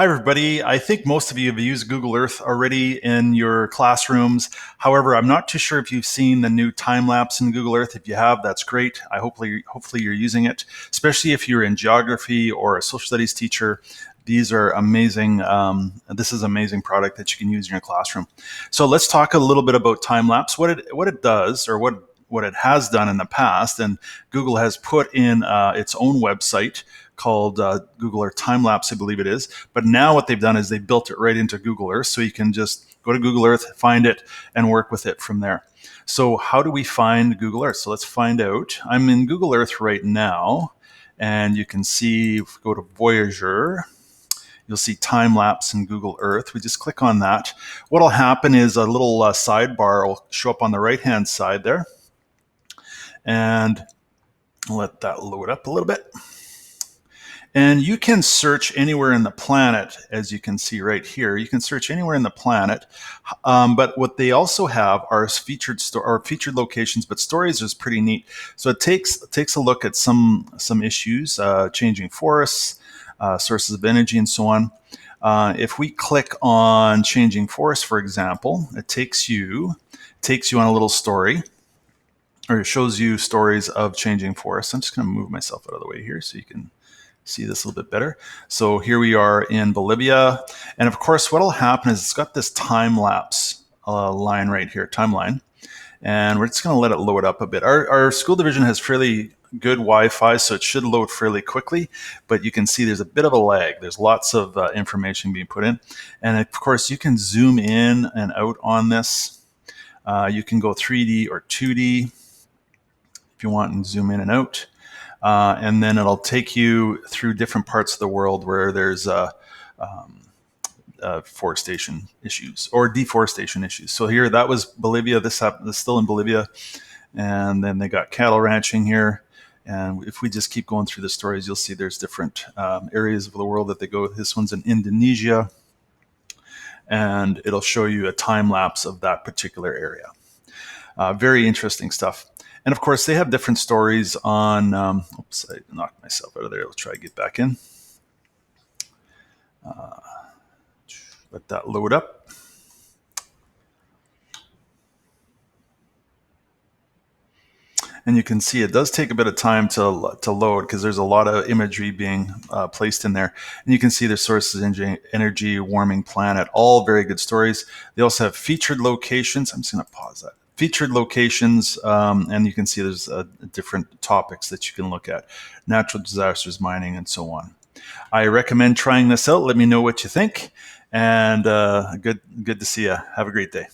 Hi, everybody. I think most of you have used Google Earth already in your classrooms. However, I'm not too sure if you've seen the new time-lapse in Google Earth. If you have, that's great. Hopefully you're using it, especially if you're in geography or a social studies teacher. These are amazing. This is an amazing product that you can use in your classroom. So let's talk a little bit about time-lapse, what it does, or what it has done in the past. And Google has put in its own website called Google Earth Timelapse, I believe it is. But now what they've done is they built it right into Google Earth, so you can just go to Google Earth, find it, and work with it from there. So how do we find Google Earth? So let's find out. I'm in Google Earth right now, and you can see, if we go to Voyager, you'll see time-lapse in Google Earth. We just click on that. What'll happen is a little sidebar will show up on the right-hand side there, and let that load up a little bit. And you can search anywhere in the planet, as you can see right here. You can search anywhere in the planet, but what they also have are featured locations. But stories is pretty neat. So it takes a look at some issues, changing forests, sources of energy, and so on. If we click on changing forests, for example, it takes you on a little story, or it shows you stories of changing forests. I'm just going to move myself out of the way here so you can see this a little bit better. So here we are in Bolivia. And of course, what will happen is it's got this time-lapse line right here, timeline. And we're just going to let it load up a bit. Our school division has fairly good Wi-Fi, so it should load fairly quickly. But you can see there's a bit of a lag. There's lots of information being put in. And of course, you can zoom in and out on this. You can go 3D or 2D if you want, and zoom in and out. And then it'll take you through different parts of the world where there's forestation issues or deforestation issues. So here, that was Bolivia. This is still in Bolivia. And then they got cattle ranching here. And if we just keep going through the stories, you'll see there's different areas of the world that they go. This one's in Indonesia. And it'll show you a time lapse of that particular area. Very interesting stuff. And of course, they have different stories on, oops, I knocked myself out of there. Let's try to get back in. Let that load up. And you can see it does take a bit of time to load because there's a lot of imagery being placed in there. And you can see the sources, energy, warming planet, all very good stories. They also have featured locations. I'm just going to pause that. Featured locations, and you can see there's different topics that you can look at. Natural disasters, mining, and so on. I recommend trying this out. Let me know what you think. And good to see you. Have a great day.